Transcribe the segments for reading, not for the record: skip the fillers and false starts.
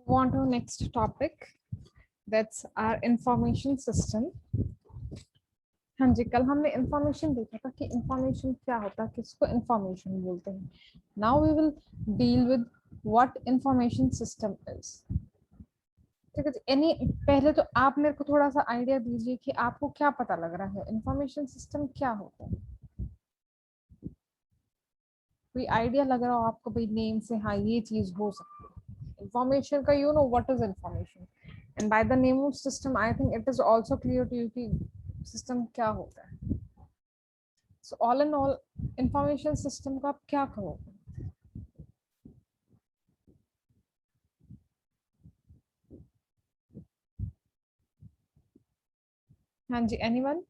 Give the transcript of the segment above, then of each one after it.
Move on to next topic, that's our information system. हाँ जी, कल हमने इंफॉर्मेशन देखा था कि इंफॉर्मेशन क्या होता है, किसको इंफॉर्मेशन बोलते हैं. Now we will deal with what information system is. ठीक है जी. एनी पहले तो आप मेरे को थोड़ा सा आइडिया दीजिए कि आपको क्या पता लग रहा है इंफॉर्मेशन सिस्टम क्या होता है. कोई आइडिया लग रहा हो आपको भाई नेम से, हाँ ये चीज हो सकती है इंफॉर्मेशन का. You know what is information, and by the name of system I think it is also clear to you कि सिस्टम क्या होता है. So all in all information system का आप क्या कहोगे. हाँ जी, एनीवन.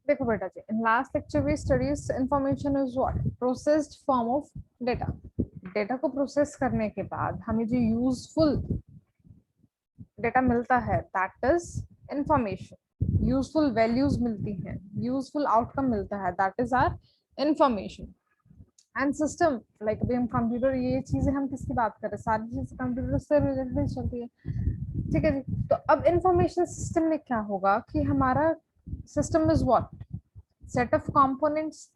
देखो बेटा जी, in last lecture we studies information is what processed form of data. Data को प्रोसेस करने के बाद हमें जो यूजफुल डेटा मिलता है that is information. Useful values मिलती हैं, यूजफुल आउटकम मिलता है, that is our information. And system like अभी हम कंप्यूटर, ये चीजें हम किसकी बात कर रहे हैं, सारी चीजें कंप्यूटर से रिलेटेड चलती है. ठीक है जी. तो अब इंफॉर्मेशन सिस्टम में क्या होगा कि हमारा system is what set of components.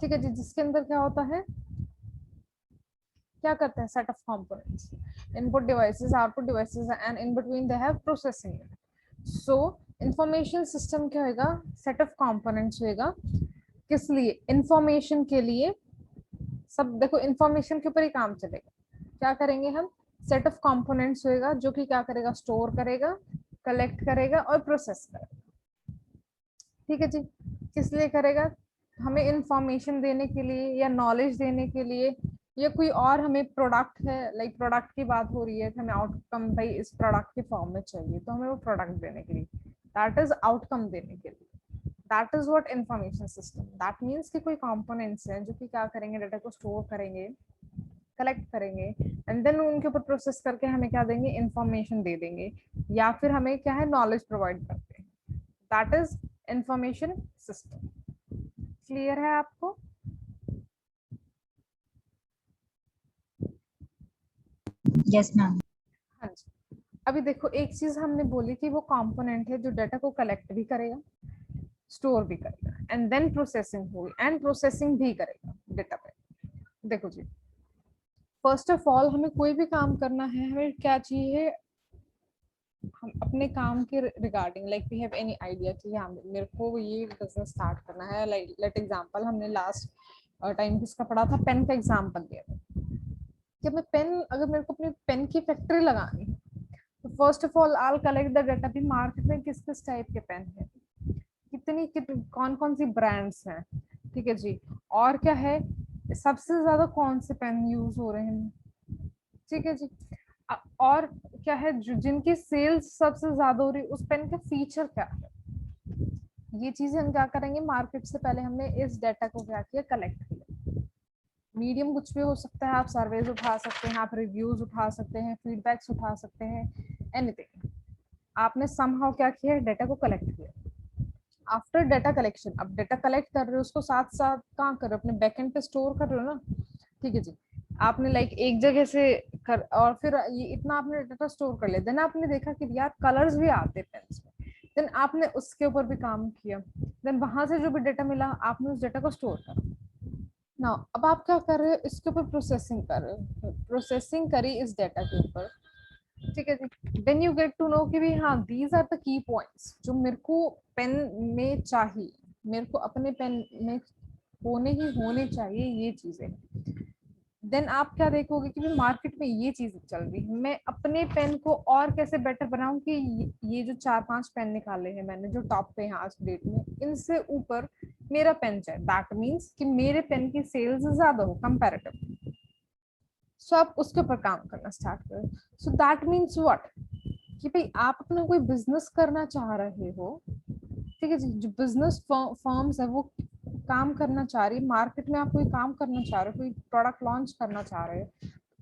ठीक है जी. जिसके अंदर क्या होता है, क्या करते हैं, set of components, input devices, output devices, and in between they have processing unit. So information system क्या होगा, सेट ऑफ कंपोनेंट्स होगा. किस लिए, इंफॉर्मेशन के लिए. सब देखो इंफॉर्मेशन के ऊपर ही काम चलेगा. क्या करेंगे हम, सेट ऑफ कंपोनेंट्स होएगा जो कि क्या करेगा, स्टोर करेगा, कलेक्ट करेगा और प्रोसेस करेगा. ठीक है जी. किस लिए करेगा, हमें इंफॉर्मेशन देने के लिए या नॉलेज देने के लिए, या कोई और हमें प्रोडक्ट है, लाइक प्रोडक्ट की बात हो रही है कि हमें आउटकम भाई इस प्रोडक्ट के फॉर्म में चाहिए, तो हमें वो प्रोडक्ट देने के लिए, दैट इज आउटकम देने के लिए. That is what information system. That means कि कोई कंपोनेंट्स हैं जो कि क्या करेंगे, डाटा को स्टोर करेंगे, कलेक्ट करेंगे, एंड देन उनके ऊपर प्रोसेस करके हमें क्या देंगे, इंफॉर्मेशन दे देंगे, या फिर हमें क्या है, नॉलेज प्रोवाइड करते हैं. That is information system. Clear है आपको. Yes ma'am. हाँ जी. अभी देखो एक चीज हमने बोली कि वो कंपोनेंट है जो डाटा को कलेक्ट भी करेगा, स्टोर भी करेगा, एंड देन प्रोसेसिंग होगी, एंड प्रोसेसिंग भी करेगा डेटा पे. देखो जी, फर्स्ट ऑफ ऑल हमें कोई भी काम करना है, हमें क्या चाहिए, हम अपने काम के regarding like we have any idea कि हाँ मेरे को ये बिजनेस स्टार्ट करना है. लाइक लेट एग्जांपल, हमने लास्ट टाइम किसका पढ़ा था, पेन का एग्जांपल दिया था कि मैं पेन, अगर मेरे को अपनी पेन की फैक्ट्री लगानी है, तो first of all I collect the data भी मार्केट में किस किस टाइप के पेन है, कौन कौन सी ब्रांड्स हैं. ठीक है जी. और क्या है, सबसे ज्यादा कौन से पेन यूज हो रहे हैं. ठीक है जी. और क्या है, जो जिनकी सेल्स सबसे ज्यादा हो रही है उस पेन का फीचर क्या है, ये चीजें हम क्या करेंगे, मार्केट से पहले हमने इस डाटा को क्या किया, कलेक्ट किया. मीडियम कुछ भी हो सकता है, आप सर्वेज उठा सकते हैं, आप रिव्यूज उठा सकते हैं, फीडबैक्स उठा सकते हैं, एनीथिंग. आपने समहाउ क्या किया, डाटा को कलेक्ट किया. आफ्टर डाटा कलेक्शन, अब डाटा कलेक्ट कर रहे हो, उसको साथ साथ कहाँ कर रहे हो, अपने बैकएंड पे स्टोर कर रहे हो ना. ठीक है जी. आपने लाइक एक जगह से कर, और फिर ये इतना आपने डाटा स्टोर कर लिया, देन आपने देखा कि यार कलर्स भी आते पेन्स में, देन आपने उसके ऊपर भी काम किया, देन वहां से जो भी डाटा मिला आपने उस डाटा को स्टोर करा. ना अब आप क्या कर रहे हो, इसके ऊपर प्रोसेसिंग कर रहे हो, प्रोसेसिंग करी इस डाटा के ऊपर. ठीक है जी. Then you get to know कि भी हाँ these are the key points जो मेरे को पेन में चाहिए, मेरे को अपने पेन में होने चाहिए ये चीजें. देन आप क्या देखोगे कि मार्केट में ये चीज चल रही है, मैं अपने पेन को और कैसे बेटर बनाऊं कि ये जो 4-5 पेन निकाले हैं मैंने जो टॉप पे हैं आज डेट में, इनसे ऊपर मेरा पेन जाए. दैट मीन्स कि मेरे पेन की सेल्स ज्यादा हो कंपैरेटिव. सो आप उसके ऊपर काम करना स्टार्ट करो. सो दैट मीन्स व्हाट, कि भाई आप अपना कोई बिजनेस करना चाह रहे हो. ठीक है जी. जो बिजनेस फर्म्स है वो काम करना चाह रही है, मार्केट में आप कोई काम करना चाह रहे हो, कोई प्रोडक्ट लॉन्च करना चाह रहे हो,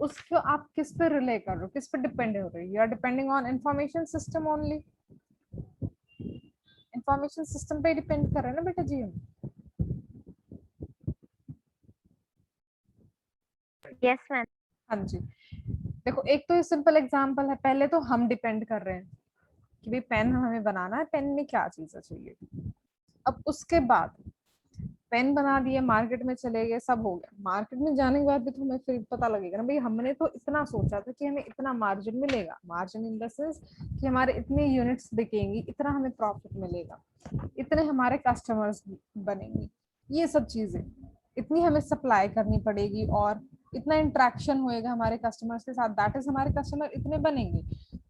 उसको आप किस पे रिले कर रहे हो, किस पे डिपेंड हो रहे हो, you are depending on information system only. Information system पे डिपेंड कर रहे हैं ना बेटा जी हम. Yes ma'am. हाँ जी, देखो एक तो सिंपल एग्जांपल है, पहले तो हम डिपेंड कर रहे हैं कि भाई पेन हमें बनाना है, पेन में क्या चीजें चाहिए। अब उसके बाद पेन बना दिए, मार्केट में चले गए, सब हो गया। मार्केट में जाने के बाद भी तो हमें फिर पता लगेगा ना भाई, हमने तो इतना सोचा था कि हमें इतना मार्जिन मिलेगा, मार्जिन इन द सेंस कि हमारे इतने यूनिट्स बिकेंगी, इतना हमें प्रॉफिट मिलेगा, इतने हमारे कस्टमर्स बनेंगे, ये सब चीजें, इतनी हमें सप्लाई करनी पड़ेगी और इतना इंटरेक्शन होएगा हमारे कस्टमर्स के साथ, दैट इज हमारे कस्टमर इतने बनेंगे।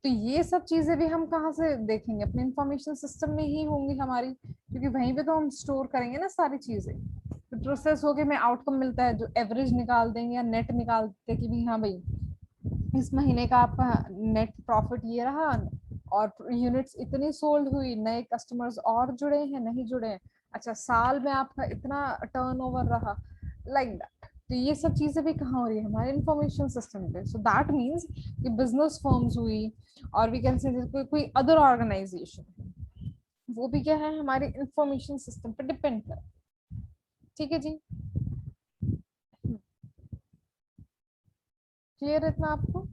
तो ये सब चीजें भी हम कहाँ से देखेंगे, अपने इंफॉर्मेशन सिस्टम में ही होंगी हमारी, क्योंकि वहीं पे तो हम स्टोर करेंगे ना सारी चीजें। तो प्रोसेस हो के हमें आउटकम मिलता है, जो एवरेज निकाल देंगे या नेट निकाल देते कि भी हाँ भाई इस महीने का आपका नेट प्रॉफिट ये रहा, और यूनिट्स इतनी सोल्ड हुई, नए कस्टमर्स और जुड़े हैं नहीं जुड़े हैं, अच्छा साल में आपका इतना टर्नओवर रहा, लाइक दैट। तो ये सब चीजें भी कहाँ हो रही है, हमारे इंफॉर्मेशन सिस्टम पे। सो दैट मीन्स कि बिजनेस फर्म्स हुई, और वी कैन से कोई अदर ऑर्गेनाइजेशन, वो भी क्या है, हमारे इंफॉर्मेशन सिस्टम पे डिपेंड कर। ठीक है जी, क्लियर है इतना आपको?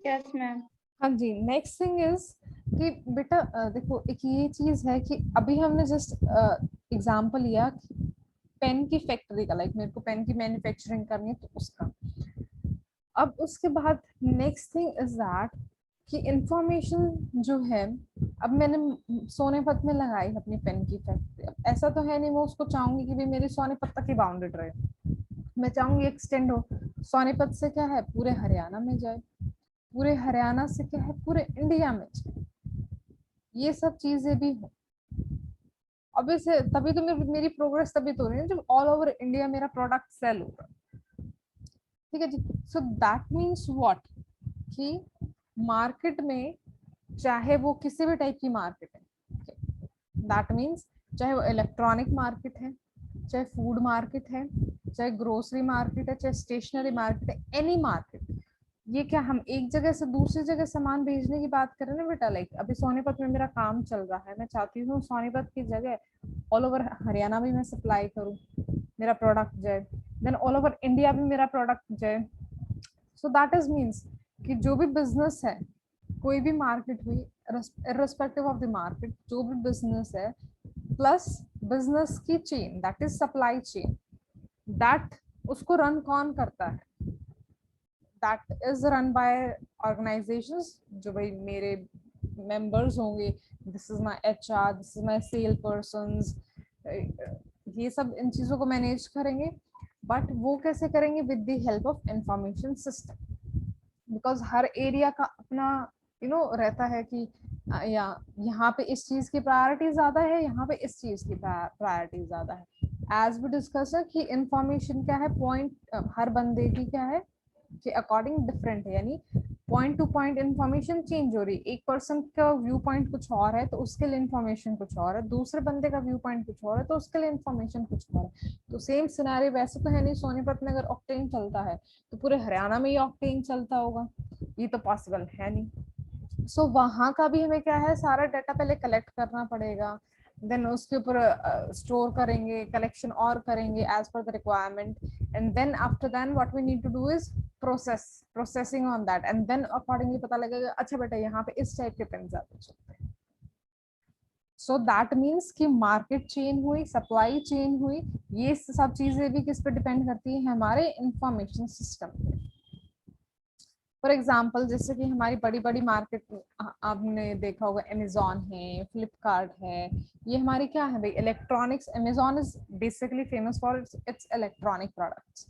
Yes ma'am. हाँ जी, नेक्स्ट थिंग इज कि बेटा देखो एक ये चीज है कि अभी हमने जस्ट एग्जांपल लिया पेन की फैक्ट्री का, लाइक मेरे को पेन की मैन्युफैक्चरिंग करनी है तो उसका। अब उसके बाद नेक्स्ट थिंग इज दैट कि इंफॉर्मेशन जो है, अब मैंने सोनीपत में लगाई अपनी पेन की फैक्ट्री, अब ऐसा तो है नहीं मैं उसको चाहूंगी कि भाई मेरी सोनीपत तक ही बाउंडेड रहे, मैं चाहूंगी एक्सटेंड हो, सोनीपत से क्या है पूरे हरियाणा में जाए, पूरे हरियाणा से क्या है पूरे इंडिया में जाए, ये सब चीजें भी हो। अब इसे तभी तो मेरी प्रोग्रेस तभी तो हो रही है जब ऑल ओवर इंडिया मेरा प्रोडक्ट सेल होगा। ठीक है जी, सो दैट मीन्स व्हाट, कि मार्केट में चाहे वो किसी भी टाइप की मार्केट है, दैट मीन्स चाहे वो इलेक्ट्रॉनिक मार्केट है, चाहे फूड मार्केट है, चाहे ग्रोसरी मार्केट है, चाहे स्टेशनरी मार्केट है, एनी मार्केट, ये क्या हम एक जगह से दूसरी जगह सामान भेजने की बात करें ना बेटा, लाइक अभी सोनीपत में मेरा काम चल रहा है, मैं चाहती हूँ सोनीपत की जगह ऑल ओवर हरियाणा में मैं सप्लाई करूँ, मेरा प्रोडक्ट जाए, देन ऑल ओवर इंडिया में मेरा प्रोडक्ट जाए। सो दैट इज मीन्स कि जो भी बिजनेस है, कोई भी मार्केट हुई, इर्रेस्पेक्टिव ऑफ द मार्केट, जो भी बिजनेस है प्लस बिजनेस की chain, that is supply chain, that उसको रन कौन करता है, that is run by organizations, जो भाई मेरे मेंबर्स होंगे, this is my HR, this is my sale persons, ये सब इन चीजों को मैनेज करेंगे, बट वो कैसे करेंगे, with the help of information system, because her area का अपना रहता है कि या यहाँ पे इस चीज की प्रायोरिटी ज्यादा है, यहाँ पे इस चीज की प्रायोरिटी ज्यादा है। एज वी डिस्कस कि इंफॉर्मेशन क्या है, पॉइंट हर बंदे की क्या है के अकॉर्डिंग डिफरेंट है, यानी point two point information change हो रही है, एक पर्सन का व्यू पॉइंट कुछ और है तो उसके लिए इन्फॉर्मेशन कुछ और है, दूसरे बंदे का व्यू पॉइंट कुछ और है तो उसके लिए इन्फॉर्मेशन कुछ और है। तो सेम सिनेरियो वैसे तो है नहीं, सोनीपत में अगर ऑक्टेन चलता है तो पूरे हरियाणा में ही ऑक्टेन चलता होगा, ये तो पॉसिबल है नहीं। सो वहां का भी हमें क्या है, सारा डाटा पहले कलेक्ट करना पड़ेगा, देन उसके ऊपर स्टोर करेंगे, कलेक्शन और करेंगे as per the requirement, and then after than what we need to do is processing on that, and then accordingly पता लगेगा अच्छा बेटा यहाँ पे इस टाइप के पेन ज्यादा चलते हैं। सो दैट मीन्स कि मार्केट चेन हुई, सप्लाई चेन हुई, ये सब चीजें भी किस पे डिपेंड करती है, हमारे इंफॉर्मेशन सिस्टम पे। फॉर एग्जाम्पल जैसे कि हमारी बड़ी बड़ी मार्केट आपने देखा होगा, अमेजोन है, फ्लिपकार्ट है, ये हमारी क्या है भाई electronics, Amazon is basically famous for its electronic products.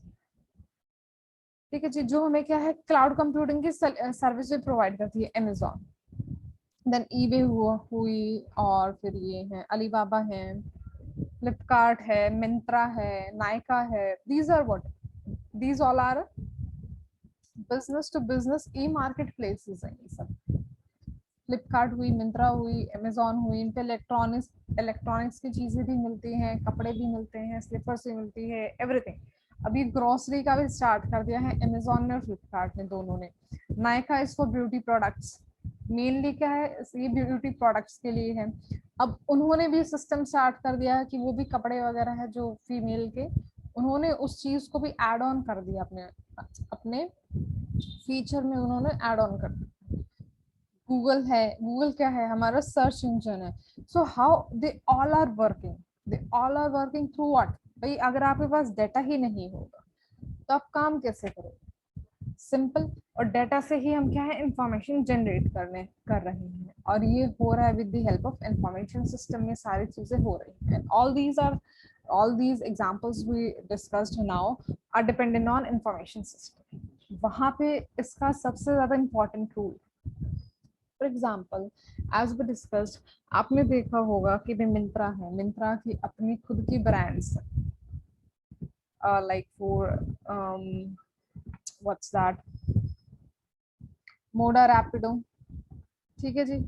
ठीक है जी, जो हमें क्या है क्लाउड कंप्यूटिंग की सर्विस भी प्रोवाइड करती है अमेजोन, देन ईबे हुई, और फिर ये है अलीबाबा है, फ्लिपकार्ट है, मिंत्रा है, नायका है, these are what, these all are business to business e market places हैं ये सब। फ्लिपकार्ट हुई, मिंत्रा हुई, अमेजोन हुई, इन पे इलेक्ट्रॉनिक्स की चीजें भी मिलती हैं, कपड़े भी मिलते हैं, स्लीपर्स भी मिलती है, एवरीथिंग। अभी ग्रोसरी का भी स्टार्ट कर दिया है अमेजोन ने और फ्लिपकार्ट ने, दोनों ने। Nykaa is for beauty products, mainly क्या है ये ब्यूटी प्रोडक्ट्स के लिए है। अब उन्होंने भी सिस्टम स्टार्ट कर दिया है कि वो भी कपड़े वगैरह है जो फीमेल के, उन्होंने उस चीज को भी ऐड ऑन कर दिया, अपने अपने फीचर में उन्होंने ऐड ऑन कर दिया। गूगल है, गूगल क्या है, हमारा सर्च इंजन है। So how they all are working, they all are working through what? भाई अगर आपके पास डाटा ही नहीं होगा तो आप काम कैसे करोगे? सिंपल। और डाटा से ही हम क्या है, इंफॉर्मेशन जनरेट कर रहे हैं, और ये हो रहा है with the help of information system में सारी चीजें हो रही हैं। All these examples we discussed now are dependent on information system. वहां पे इसका सबसे ज्यादा important rule, for example as we discussed, आपने देखा होगा कि भी मिंत्रा है, मिंत्रा की अपनी खुद की brands, like for what's that, Moda Rapido, ठीक है जी,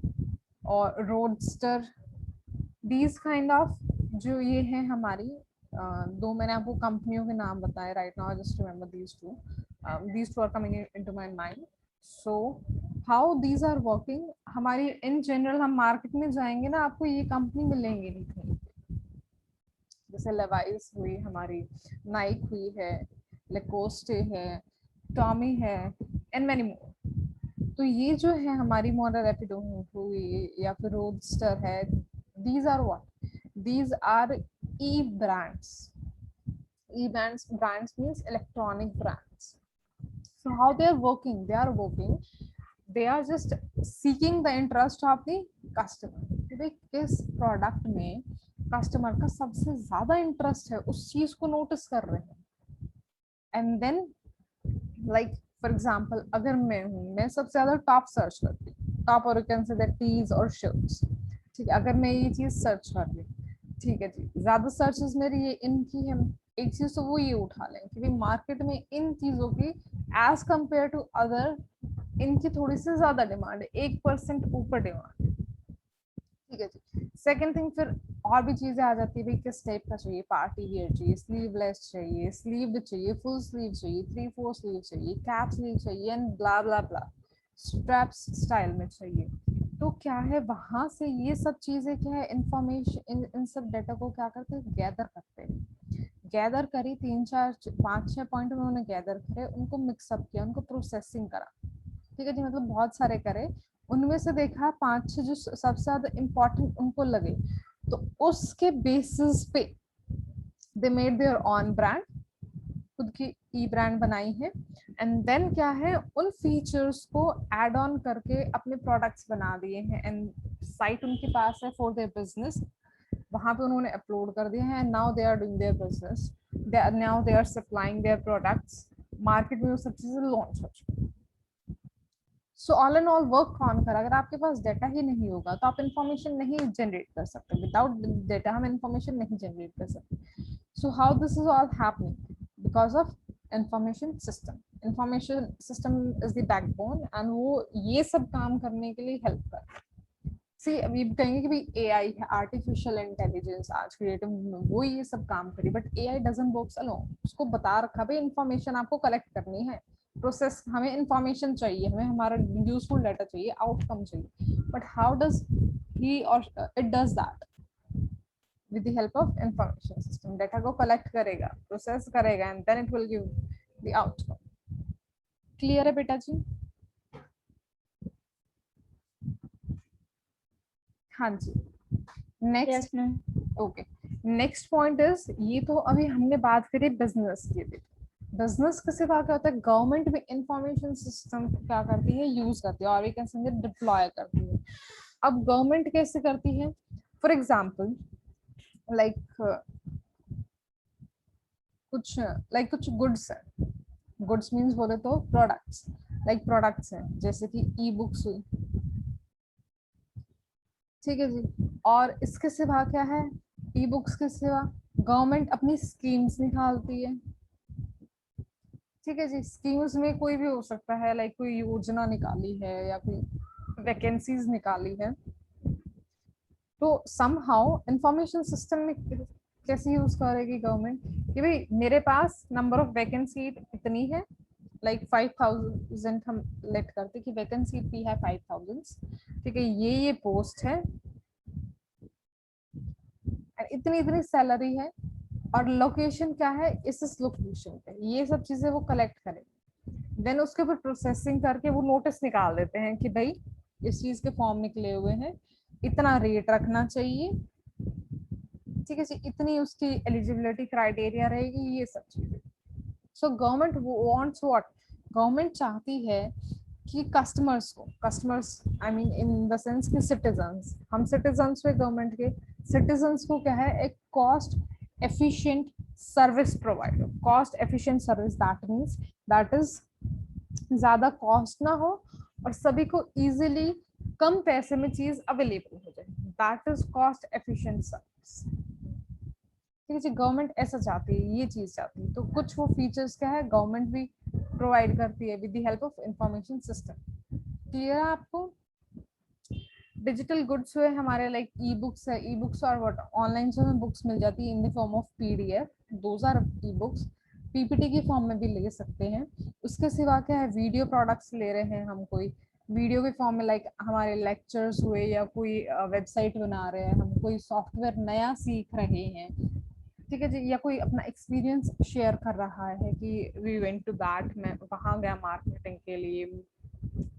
और रोडस्टर, दीज काइंड ऑफ, जो ये है हमारी दो मैंने आपको कंपनियों के नाम बताए right now, just remember these two are coming into my mind. So how these are working, हमारी इन जनरल हम मार्केट में जाएंगे ना, आपको ये कंपनी मिलेंगी नहीं कहीं पे। जैसे लेवाइस हुई हमारी, नाइक हुई है, लेकोस्टे है, टॉमी है, एंड मेनी मोर। तो ये जो है हमारी मोडा रैपिडो हुई या फिर रोडस्टर है, these are what, these are e-brands. E-brands means electronic brands. So how they are working, they are just seeking the interest of the customer, कि भाई किस प्रोडक्ट में कस्टमर का सबसे ज्यादा इंटरेस्ट है, उस चीज को नोटिस कर रहे हैं। And then like for example, अगर मैं हूँ, मैं सबसे ज्यादा टॉप सर्च करती हूँ, टॉप और you can say that tees और शर्ट्स, ठीक है, अगर मैं ये चीज सर्च कर रही हूँ, ठीक है जी, ज्यादा सर्चेस मेरी ये इनकी है, एक चीज तो वो ये उठा लें कि भाई मार्केट में इन चीजों की एज कंपेयर टू अदर इनकी थोड़ी सी ज्यादा डिमांड है, 1% ऊपर डिमांड है, ठीक है जी। सेकंड थिंग, फिर और भी चीजें आ जाती है, भाई किस टाइप का चाहिए, पार्टी वियर चाहिए, स्लीवलेस चाहिए, स्लीव चाहिए, फुल स्लीव चाहिए, 3/4 स्लीव चाहिए, कैप स्लीव चाहिए, and blah blah blah, straps style में चाहिए। तो क्या है, वहां से ये सब चीजें क्या है, इंफॉर्मेशन, इन सब डाटा को क्या करते हैं, गैदर करते हैं। गैदर करी, 3 4 5 6 पॉइंट उन्होंने गैदर करे, उनको मिक्सअप किया, उनको प्रोसेसिंग करा, ठीक है जी, मतलब बहुत सारे करे, उनमें से देखा 5 6 जो सबसे ज्यादा इम्पोर्टेंट उनको लगे, तो उसके बेसिस पे they made their own brand, खुद की ई ब्रांड बनाई है। एंड देन क्या है, उन फीचर्स को एड ऑन करके अपने प्रोडक्ट्स बना दिए हैं, एंड साइट उनके पास है फॉर देयर बिजनेस, वहां पे उन्होंने अपलोड कर दिए हैं, now they are doing their business, now they are supplying their products, market में वो सब चीजें लॉन्च हो चुकी। So all and all work कौन कर, अगर आपके पास डाटा ही नहीं होगा तो आप इन्फॉर्मेशन नहीं जनरेट कर सकते, विदाउट डाटा हम इन्फॉर्मेशन नहीं जनरेट कर सकते। So how this is all happening, because of information system. Information system is the backbone, and वो ये सब काम करने के लिए हेल्प कर, सी अभी कहेंगे कि भाई एआई है, आर्टिफिशियल इंटेलिजेंस आज क्रिएटिव में वो ये सब काम करी, but AI doesn't works alone. उसको बता रखा भाई इंफॉर्मेशन आपको कलेक्ट करनी है, प्रोसेस, हमें इंफॉर्मेशन चाहिए, हमें हमारा यूजफुल डाटा चाहिए, आउटकम चाहिए, but how does he or it does that with the help of information system. Data को कलेक्ट करेगा, प्रोसेस करेगा, and then it will give the outcome. Clear है बेटा जी? हाँ जी, next, Yes, ma'am. Okay, next point is, ये तो अभी हमने बात करी बिजनेस की, बिजनेस के सिवा क्या होता है, गवर्नमेंट भी इंफॉर्मेशन सिस्टम क्या करती है, यूज करती है, और वी कैन से डिप्लॉय करती है। अब गवर्नमेंट कैसे करती है, फॉर एग्जाम्पल लाइक कुछ गुड्स है, गुड्स मीन्स बोले तो प्रोडक्ट्स, लाइक प्रोडक्ट्स हैं जैसे कि ई बुक्स हुई, ठीक है जी, और इसके सिवा क्या है, ई बुक्स के सिवा गवर्नमेंट अपनी स्कीम्स निकालती है, ठीक है जी, स्कीम्स में कोई भी हो सकता है, लाइक कोई योजना निकाली है या कोई वैकेंसीज निकाली है, तो समहाउ इंफॉर्मेशन सिस्टम में कैसे यूज करेगी गवर्नमेंट, कि भाई मेरे पास नंबर ऑफ वैकेंसी इतनी है, लाइक 5000 हम लेट करते कि वैकेंसी भी है 5000, ठीक है, ये पोस्ट है, इतनी इतनी सैलरी है, और लोकेशन क्या है, इस लोकेशन पे ये सब चीजें वो कलेक्ट करेंगे। देन उसके ऊपर प्रोसेसिंग करके वो नोटिस निकाल देते हैं कि भाई इस चीज के फॉर्म निकले हुए हैं, इतना रेट रखना चाहिए, ठीक है जी, इतनी उसकी एलिजिबिलिटी क्राइटेरिया रहेगी, ये सब चीजें। So government wants what, government चाहती है कि customers I mean in the sense कि सिटीजन्स, हम सिटीजन्स हुए गवर्नमेंट के, सिटीजन्स को क्या है, एक cost efficient service provide, cost efficient service, that means that is ज्यादा कॉस्ट ना हो और सभी को इजीली कम पैसे में चीज अवेलेबल हो जाए, that is cost efficient service. ठीक है जी, गवर्नमेंट ऐसा चाहती है, ये चीज चाहती है। तो कुछ वो फीचर्स क्या है गवर्नमेंट भी प्रोवाइड करती है with the help of information system. Clear है आपको? डिजिटल गुड्स हुए हमारे लाइक ई बुक्स है, ई बुक्स और व्हाट, ऑनलाइन जो हमें बुक्स मिल जाती है in the form of PDF, those R e books, PPT की फॉर्म में भी ले सकते हैं। उसके सिवा क्या है, वीडियो प्रोडक्ट्स ले रहे हैं हम, कोई वीडियो के फॉर्म में लाइक हमारे लेक्चर्स हुए या कोई वेबसाइट बना रहे हैं हम, कोई सॉफ्टवेयर नया सीख रहे हैं, ठीक है जी, या कोई अपना एक्सपीरियंस शेयर कर रहा है कि वी वेंट टू दैट, मैं वहां गया मार्केटिंग के लिए,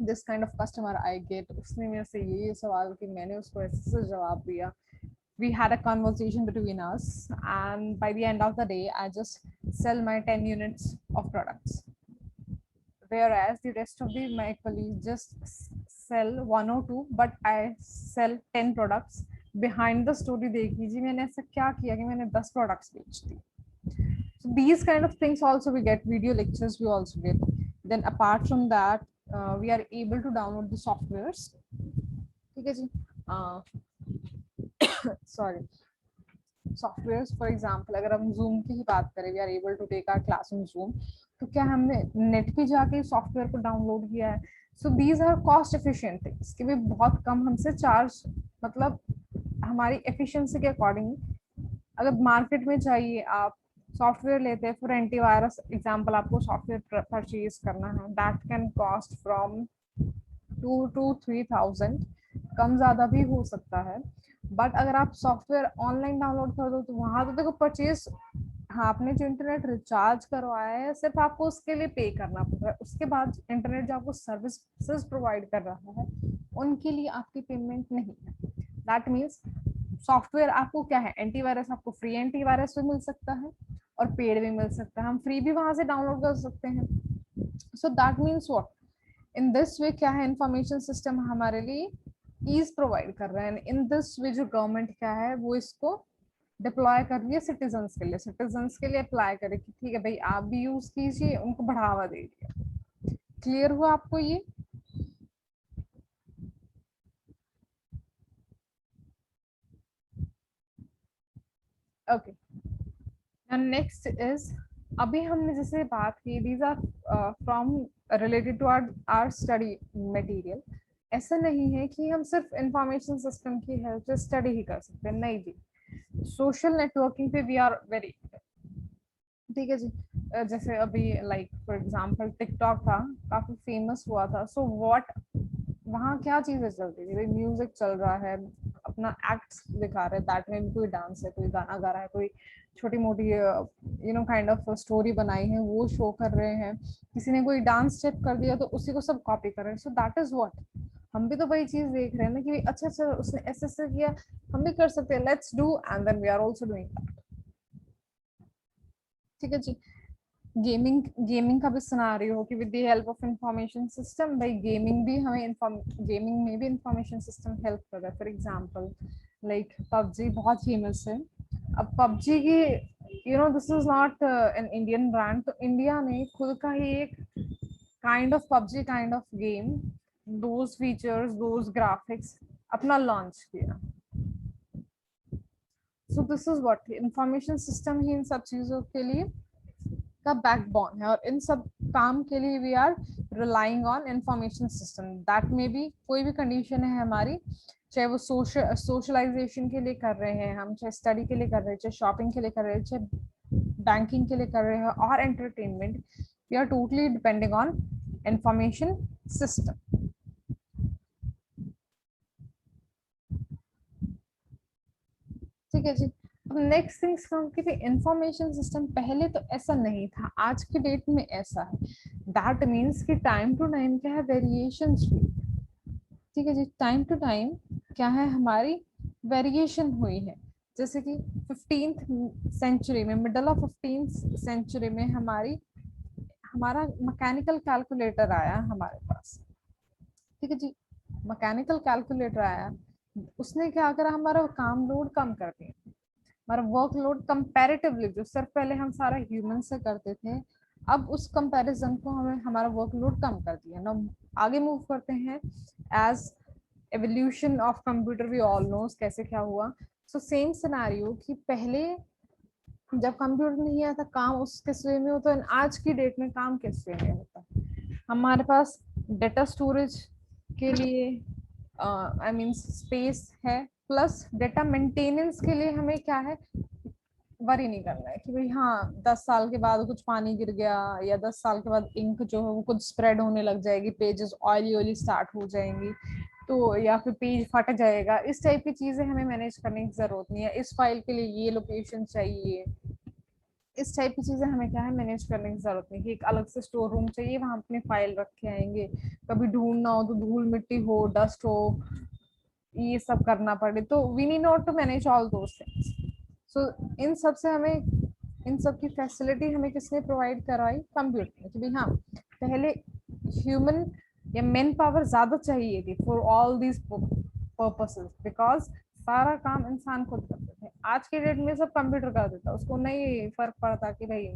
this kind of customer I get, उसने मेरे से ये सवाल कि मैंने उसको ऐसे जवाब दिया, we had a conversation between us, and by the end of the day I just sell my 10 units of products, whereas the rest of the my colleagues just sell one or two, but I sell 10 products. Behind the story देख लीजिए मैंने ऐसा क्या किया कि मैंने 10 products बेच दी। So these kind of things also we get, video lectures we also get. Then apart from that, we are able to download the softwares, ठीक है जी, sorry, सॉफ्टवेयर फॉर एग्जांपल अगर हम जूम की ही बात करें, we are able to take our class in Zoom, तो क्या हमने नेट पे जाके सॉफ्टवेयर को डाउनलोड किया है। So these are cost efficient things कि भी बहुत कम हमसे चार्ज, मतलब हमारी एफिशिएंसी के अकॉर्डिंग। अगर मार्केट में जाइए आप सॉफ्टवेयर लेते हैं फॉर एंटीवायरस एग्जांपल, आपको सॉफ्टवेयर परचेज करना है, that can cost from 2 to 3,000, कम ज्यादा भी हो सकता है। बट अगर आप सॉफ्टवेयर ऑनलाइन डाउनलोड कर दो तो वहां तो देखो परचेज, हाँ आपने जो इंटरनेट रिचार्ज करवाया है सिर्फ आपको उसके लिए पे करना पड़ रहा है, उसके बाद इंटरनेट जो आपको सर्विसेज प्रोवाइड कर रहा है उनके लिए आपकी पेमेंट नहीं है। दैट मीन्स सॉफ्टवेयर आपको क्या है, एंटीवायरस आपको फ्री एंटीवायरस भी मिल सकता है और पेड भी मिल सकता है, हम फ्री भी वहां से डाउनलोड कर सकते हैं। So that means what, in this way क्या है, इंफॉर्मेशन सिस्टम हमारे लिए ईज प्रोवाइड कर रहा है। इन दिस वे जो गवर्नमेंट क्या है वो इसको डिप्लॉय कर रही है सिटीजन्स के लिए, सिटीजन्स के लिए अप्लाई करे कि ठीक है भाई आप भी यूज कीजिए, उनको बढ़ावा दे दिया। क्लियर हुआ आपको ये? ओके, नेक्स्ट इज, अभी हमने जैसे बात की these are from related to our study material. ऐसा नहीं है कि हम सिर्फ इंफॉर्मेशन सिस्टम की हेल्प से स्टडी ही कर सकते हैं, नहीं जी, सोशल नेटवर्किंग पे वी आर वेरी, ठीक है जी। जैसे अभी लाइक फॉर एग्जांपल टिकटॉक था, काफी फेमस हुआ था, सो व्हाट, वहाँ क्या चीजें चलती थी, म्यूजिक चल रहा है, अपना एक्ट दिखा रहे हैं, दैट में कोई डांस है, कोई गाना गा रहा है, कोई छोटी मोटी काइंड ऑफ स्टोरी बनाई है वो शो कर रहे हैं, किसी ने कोई डांस स्टेप कर दिया तो उसी को सब कॉपी कर रहे हैं। सो दैट इज व्हाट, हम भी तो वही चीज देख रहे हैं ना कि अच्छा अच्छा उसने ऐसे ऐसे किया, हम भी कर सकते हैं, let's do, and then we are also doing that, ठीक है जी। गेमिंग, गेमिंग का भी सिनेरियो हो कि with the help of information system, भाई गेमिंग भी हमें गेमिंग में भी इंफॉर्मेशन सिस्टम हेल्प कर रहा है। फॉर एग्जांपल लाइक पबजी बहुत फेमस है, अब पबजी की this is not an Indian brand, तो इंडिया ने खुद का ही एक kind of PUBG kind of game, those features those graphics अपना लॉन्च किया। So this is what, information system ही इन सब चीजों के लिए का बैकबोन है, और इन सब काम के लिए we are relying on information system. That में भी कोई भी कंडीशन है हमारी, चाहे वो सोशलाइजेशन के लिए कर रहे हैं हम, चाहे स्टडी के लिए कर रहे हैं, चाहे शॉपिंग के लिए कर रहे हैं, चाहे बैंकिंग के लिए कर रहे हैं, और entertainment, we are totally depending on information system. ठीक है जी। नेक्स्ट थिंग्स कि इंफॉर्मेशन सिस्टम पहले तो ऐसा नहीं था, आज की डेट में ऐसा है। दैट मीन्स कि टाइम टू टाइम क्या है, वेरिएशंस हुई। ठीक है जी, टाइम टू टाइम क्या है, हमारी वेरिएशन हुई है। जैसे कि 15th सेंचुरी में, मिडल ऑफ 15th सेंचुरी में हमारा मैकेनिकल कैलकुलेटर आया हमारे पास। ठीक है जी, मैकेनिकल कैलकुलेटर आया, उसने क्या करा, हमारा काम लोड कम कर दिया, हमारा वर्कलोड कंपैरेटिवली, जो सिर्फ पहले हम सारा ह्यूमन से करते थे, अब उस कंपैरिजन को हमें हमारा वर्कलोड कम कर दिया ना। आगे मूव करते हैं, as evolution of computer we all knows कैसे क्या हुआ। सो सेम सिनेरियो कि पहले जब कंप्यूटर नहीं आया था, काम उस किस वे में होता है, आज की डेट में काम किस वे में होता है। हमारे पास डेटा स्टोरेज के लिए आई मीन स्पेस है, प्लस डेटा मेंटेनेंस के लिए हमें क्या है, वरी नहीं करना है कि भाई हाँ 10 साल के बाद कुछ पानी गिर गया, या 10 साल के बाद इंक जो है वो कुछ स्प्रेड होने लग जाएगी, पेजेस ऑयली ऑयली स्टार्ट हो जाएंगी, तो या फिर पेज फट जाएगा। इस टाइप की चीजें हमें मैनेज करने की जरूरत नहीं है। इस फाइल के लिए ये लोकेशन चाहिए, इस टाइप की चीजें हमें क्या है, मैनेज करने की जरूरत नहीं कि एक अलग से स्टोर रूम चाहिए, वहां अपने फाइल रख के आएंगे, कभी ढूंढना हो तो धूल मिट्टी हो, डस्ट हो, ये सब करना पड़े, तो we need not to manage all those things. So इन सब से हमें, इन सब की फैसिलिटी हमें किसने प्रोवाइड करवाई, कंप्यूटर ने, कि भाई हाँ पहले ह्यूमन या मैन पावर ज्यादा चाहिए थी for all these purposes, because सारा काम इंसान खुद करते थे। आज के डेट में सब कंप्यूटर कर देता, उसको नहीं फर्क पड़ता कि भाई,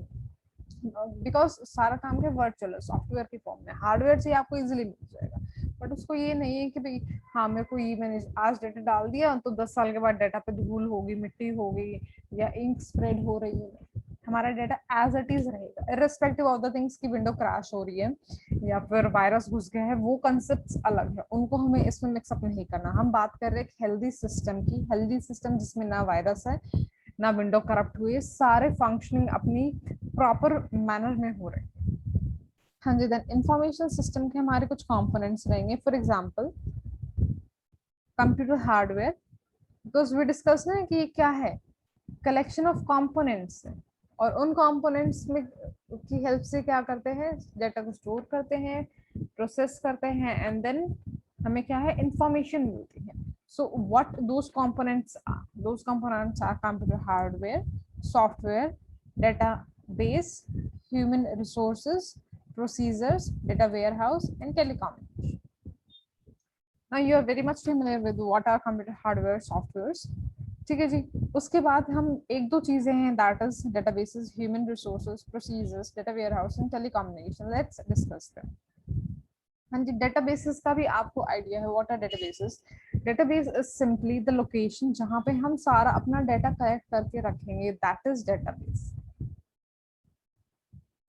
बिकॉज सारा काम है वर्चुअल सॉफ्टवेयर की फॉर्म में, हार्डवेयर से आपको इजीली मिल जाएगा, बट उसको ये नहीं है कि भाई हाँ मेरे को ये, मैंने आज डेटा डाल दिया तो 10 साल के बाद डाटा पे धूल होगी, मिट्टी होगी, या इंक स्प्रेड हो रही है। हमारा डाटा एज इट इज रहेगा, इररिस्पेक्टिव ऑफ द थिंग्स की विंडो क्रैश हो रही है या फिर वायरस घुस गया है, वो कंसेप्ट अलग है, उनको हमें इसमें मिक्सअप नहीं करना। हम बात कर रहे हैं हेल्दी सिस्टम की, हेल्दी सिस्टम जिसमें ना वायरस है ना विंडो करप्ट हुई है, सारे फंक्शनिंग अपनी प्रॉपर मैनर में हो रहे हैं। हाँ जी, देन इंफॉर्मेशन सिस्टम के हमारे कुछ कंपोनेंट्स रहेंगे, for example computer hardware, because we discuss ना कि ये क्या है, कलेक्शन ऑफ कंपोनेंट्स है, और उन कंपोनेंट्स में की हेल्प से क्या करते हैं, डाटा को स्टोर करते हैं, प्रोसेस करते हैं, एंड देन हमें क्या है, इंफॉर्मेशन मिलती है। So what those components are, those components are computer hardware, software, database, human resources, procedures, data warehouse, and telecommunication. Now you are very much familiar with what are computer hardware, softwares. ठीक है जी, उसके बाद हम एक दो चीजें हैं, that is databases, human resources, procedures, data warehouse and telecommunication. Let's discuss that. हाँ जी, डेटाबेसेस का भी आपको आइडिया है, what are databases. Database is simply the location जहाँ पे हम सारा अपना डाटा कलेक्ट करके रखेंगे, दैट इज डेटाबेस।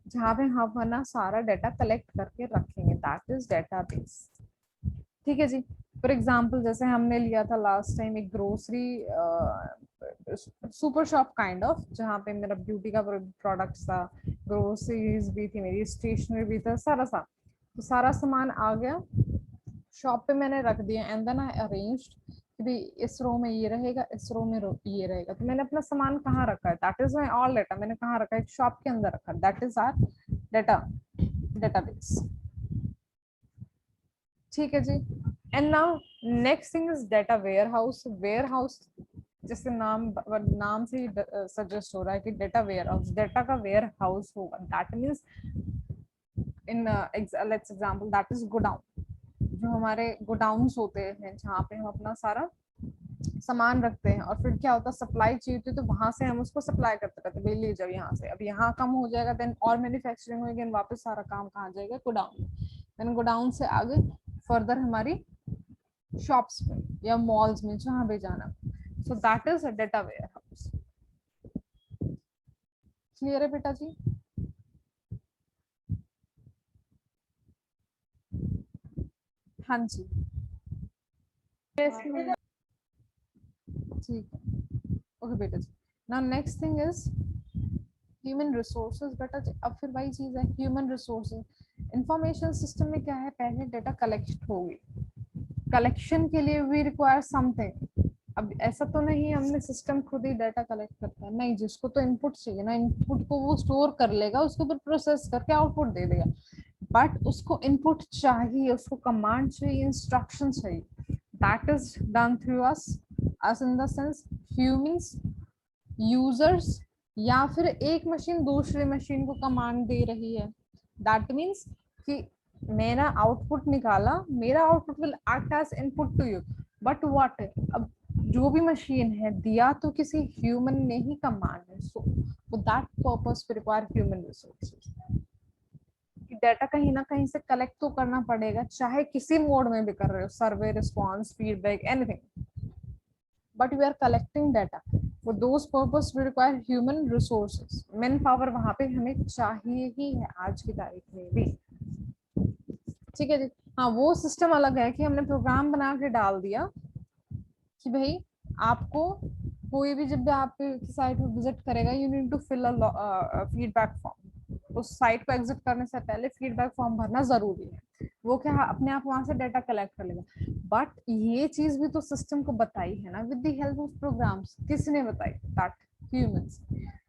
जहाँ पे हम अपना सारा डाटा कलेक्ट करके रखेंगे, दैट इज डेटाबेस। ठीक है जी, फॉर एग्जाम्पल जैसे हमने लिया था लास्ट टाइम एक grocery super shop kind of, जहाँ पे मेरा ब्यूटी का प्रोडक्ट था, ग्रोसरीज भी थी, मेरी स्टेशनरी भी था, सारा तो सारा सामान आ गया शॉप पे, मैंने रख दिया, एंड देन आई अरेंज्ड कि भाई इस रो में ये रहेगा, इस रो में ये रहेगा। तो मैंने अपना सामान कहाँ रखा है, that is my all data, मैंने कहाँ रखा है, एक शॉप के अंदर रखा, दैट इज आर डेटाबेस। ठीक है जी, and now next thing is data warehouse. Warehouse जैसे नाम से सजेस्ट हो रहा है कि डेटा वेयरहाउस, डेटा का वेयरहाउस होगा, that means in let's example that is godown, जो हमारे गोडाउन्स होते हैं जहाँ पे हम अपना सारा सामान रखते हैं, और फिर क्या होता है, सप्लाई चाहिए होती है तो वहां से हम उसको सप्लाई करते रहते हैं, भाई ले जाओ यहाँ से, अब यहाँ कम हो जाएगा, देन और मैन्युफैक्चरिंग होगी, वापस सारा काम कहाँ जाएगा, गोडाउन। देन गोडाउन से आगे फर्दर हमारी शॉप्स में या मॉल्स में जहाँ भी जाना। So that is a data warehouse. Clear है बेटा जी? हाँ जी, Yes, ma'am. ठीक है, ओके बेटा जी। Now next thing is human resources. बेटा जी अब फिर वही चीज है, ह्यूमन रिसोर्सेज। इंफॉर्मेशन सिस्टम में क्या है, पहले डेटा कलेक्ट होगी, कलेक्शन के लिए वी रिक्वायर समथिंग, अब ऐसा तो नहीं हमने सिस्टम खुद ही डाटा कलेक्ट करता है, नहीं, जिसको तो इनपुट चाहिए ना, इनपुट को वो स्टोर कर लेगा, उसको फिर प्रोसेस करके आउटपुट दे देगा। बट उसको इनपुट चाहिए, उसको कमांड चाहिए, इंस्ट्रक्शन चाहिए, that is done through us in the sense humans, users, या फिर एक मशीन दूसरी मशीन को कमांड दे रही है। दैट मीन्स कि मेरा आउटपुट निकाला, मेरा output will act as input to you, but what, अब जो भी मशीन है दिया तो किसी ह्यूमन ने ही कमांड है, so for that purpose we require human resources. Data कहीं ना कहीं से कलेक्ट तो करना पड़ेगा, चाहे किसी मोड में भी कर रहे हो, survey, response, feedback, anything, but we are collecting data. For those purpose we require human resources. Man power वहां पे हमें चाहिए ही है आज की तारीख में भी। ठीक है जी। हाँ, वो सिस्टम अलग है कि हमने प्रोग्राम बना के डाल दिया कि भाई आपको कोई भी जब भी आपकी साइट पे विजिट करेगा, you need to fill a feedback form. उस साइट को एग्जिट करने से पहले फीडबैक फॉर्म भरना जरूरी है। वो क्या अपने आप वहां से डाटा कलेक्ट कर लेगा। बट ये चीज भी तो सिस्टम को बताई है ना with the help of programs. किसने बताई? That humans.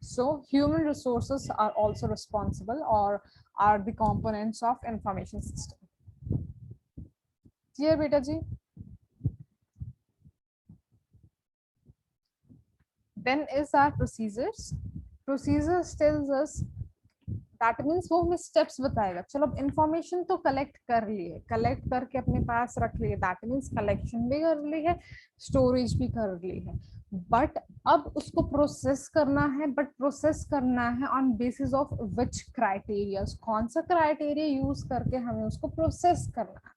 So human resources are also responsible or are the components of information system. Clear beta ji? Then is our procedures. Procedures tells us, that means वो हमें steps बताएगा। चलो अब information तो collect कर लिए, कलेक्ट करके अपने पास रख लिए, दैट मीन्स कलेक्शन भी कर ली है, स्टोरेज भी कर ली है, बट अब उसको प्रोसेस करना है। बट प्रोसेस करना है on basis of which criteria, कौन सा क्राइटेरिया यूज करके हमें उसको प्रोसेस करना है,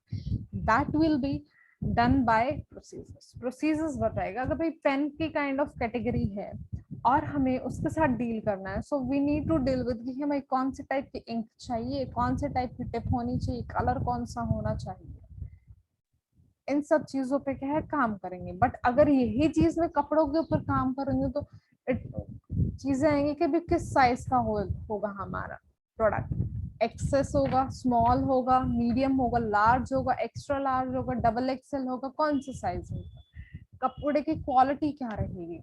that will be done by procedures. Procedures बताएगा अगर भाई पेन की काइंड ऑफ कैटेगरी है और हमें उसके साथ डील करना है, so we need to deal with कि हमें कौन से टाइप की इंक चाहिए, कौन से टाइप की टिप होनी चाहिए, कलर कौन सा होना चाहिए, इन सब चीजों पे क्या है काम करेंगे। बट अगर यही चीज में कपड़ों के ऊपर काम करेंगे तो चीजें आएंगी कि भी किस साइज का होगा हमारा प्रोडक्ट, एक्सेस होगा, स्मॉल होगा, मीडियम होगा, लार्ज होगा, एक्स्ट्रा लार्ज होगा, डबल एक्सएल होगा, कौन सा साइज होगा, कपड़े की क्वालिटी क्या रहेगी,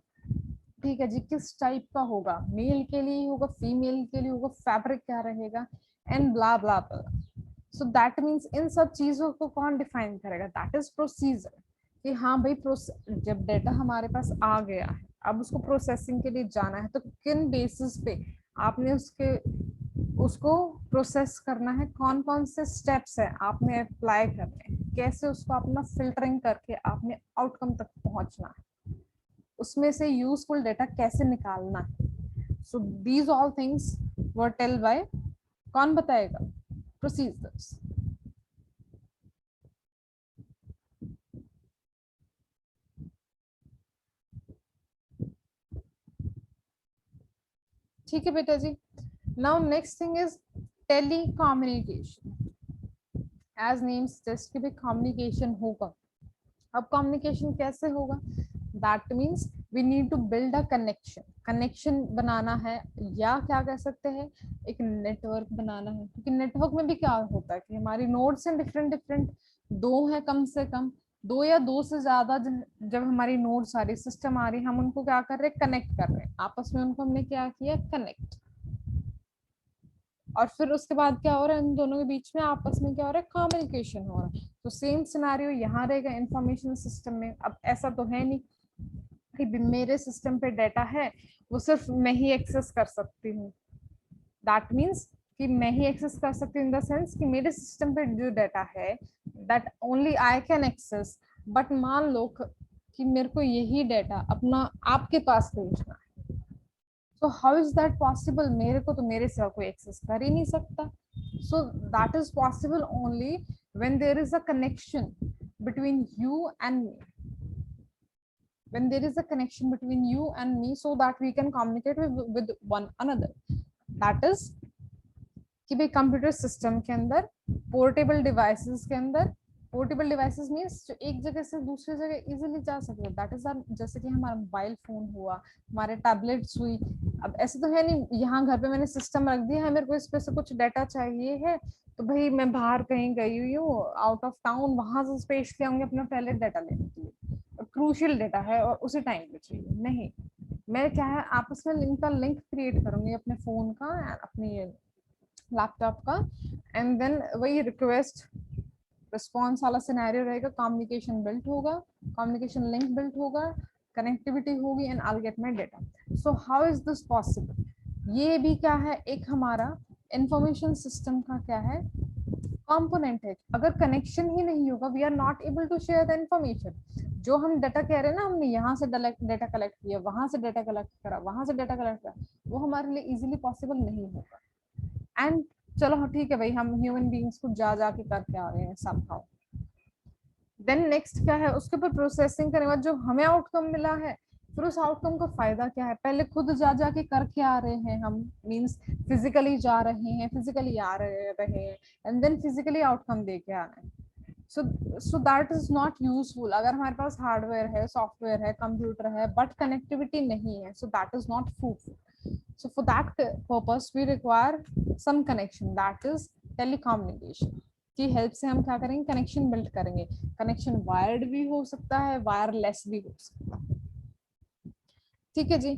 ठीक है जी, किस टाइप का होगा, मेल के लिए होगा, फीमेल के लिए होगा, फैब्रिक क्या रहेगा, and blah blah blah. So that means in सब चीजों को कौन डिफाइन करेगा? That is procedure. कि हाँ भाई जब डेटा हमारे पास आ गया है, अब उसको प्रोसेसिंग के लिए जाना है, तो किन बेसिस पे आपने उसको प्रोसेस करना है, कौन कौन से स्टेप्स है आपने अप्लाई करने हैं, कैसे उसको अपना फिल्टरिंग करके आपने आउटकम तक पहुंचना है, उसमें से यूजफुल डेटा कैसे निकालना है। So these all things were tell by, कौन बताएगा? प्रोसीजर्स। ठीक है बेटा जी। Now next thing is telecommunication. As name suggest कि भी कम्युनिकेशन होगा। अब कम्युनिकेशन कैसे होगा? That means we need to build a connection. Connection बनाना है, या क्या कह सकते हैं, एक नेटवर्क बनाना है। क्योंकि नेटवर्क में भी क्या होता है कि हमारी नोड्स हैं डिफरेंट डिफरेंट, दो है कम से कम, दो या दो से ज्यादा। जब हमारी नोड्स आ रही, सिस्टम आ रही, हम उनको क्या कर रहे हैं? कनेक्ट कर रहे हैं आपस में, उनको हमने क्या किया? कनेक्ट। और फिर उसके बाद क्या हो रहा है? इन दोनों के बीच में आपस में क्या हो रहा है? कम्युनिकेशन हो रहा है। तो सेम सिनेरियो यहाँ रहेगा इंफॉर्मेशन सिस्टम में। अब ऐसा तो है नहीं कि मेरे सिस्टम पे डाटा है वो सिर्फ मैं ही एक्सेस कर सकती हूँ। दैट मीन्स कि मैं ही एक्सेस कर सकती हूँ इन द सेंस कि मेरे सिस्टम पे जो डाटा है that only I can access. But मान लो कि मेरे को यही डाटा अपना आपके पास भेजना है, so how is that possible? मेरे को तो मेरे सिवा कोई एक्सेस कर ही नहीं सकता। so that is possible only when there is a connection between you and me, when there is a connection between you and me, so that we can communicate with one another. that is कि भाई computer system के अंदर, portable devices के अंदर, portable devices means जो एक जगह से दूसरी जगह इजीली जा सकते, दैट इज आर, जैसे कि हमारा मोबाइल फोन हुआ, हमारे टैबलेट्स हुई। अब ऐसे तो है नहीं यहाँ घर पे मैंने सिस्टम रख दिया है, मेरे को इस पे से कुछ डाटा चाहिए है तो भाई मैं बाहर कहीं गई हुई हूँ आउट ऑफ टाउन, वहां से स्पेशली आऊंगी अपना पहले डाटा लेने के लिए। क्रूशियल डेटा है और उसी टाइम पे चाहिए, नहीं, मैं क्या है आपस में इनका लिंक क्रिएट करूंगी अपने फोन का, अपनी लैपटॉप का, एंड देन वही रिक्वेस्ट रिस्पॉन्स वाला सिनेरियो रहेगा, कम्युनिकेशन बिल्ट होगा, कम्युनिकेशन लिंक बिल्ट होगा, कनेक्टिविटी होगी, and I will get my data. So how is this possible? ये भी क्या है, एक हमारा इंफॉर्मेशन सिस्टम का क्या है, कंपोनेंट है. अगर कनेक्शन ही नहीं होगा, we are not able to share the information. जो हम डाटा कह रहे हैं ना, हमने यहाँ से डाटा कलेक्ट किया, वहां से डाटा कलेक्ट करा, वहां से डाटा कलेक्ट करा, वो हमारे लिए इजीली पॉसिबल नहीं होगा. एंड चलो ठीक है भाई, हम ह्यूमन बीइंग्स को जा के करके आ रहे हैं समहाउ. देन नेक्स्ट क्या है, उसके ऊपर प्रोसेसिंग करने के बाद जो हमें आउटकम मिला है, फिर उस आउटकम का फायदा क्या है, पहले खुद जा के करके आ रहे हैं हम, मींस फिजिकली जा रहे हैं, फिजिकली आ रहे हैं, एंड देन फिजिकली आउटकम दे के आ रहे हैं. So that is not useful. अगर हमारे पास हार्डवेयर है, सॉफ्टवेयर है, कंप्यूटर है, बट कनेक्टिविटी नहीं है, so that is not fruitful. So for that purpose we require some connection, that is telecommunication की हेल्प से हम क्या करेंगे, कनेक्शन बिल्ड करेंगे. कनेक्शन वायर्ड भी हो सकता है, वायरलेस भी हो सकता है. ठीक है जी,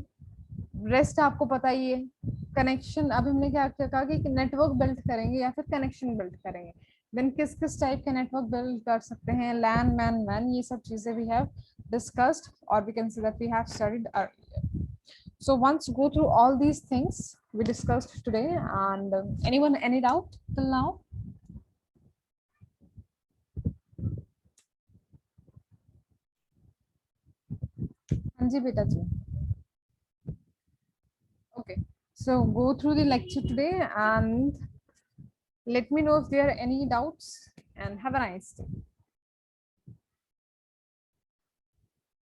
रेस्ट आपको पता ही है. कनेक्शन अब हमने क्या कहा कि नेटवर्क बिल्ड करेंगे या फिर कनेक्शन बिल्ड करेंगे. देन किस किस टाइप के नेटवर्क बिल्ड कर सकते हैं, लैन मैन मैन, ये सब चीजें वी हैव डिस्कस्ड, और we can see that we have studied earlier. So once go through all these things we discussed today, and anyone any doubt till now? Anji beta ji. Okay, so go through the lecture today and let me know if there are any doubts, and have a nice day.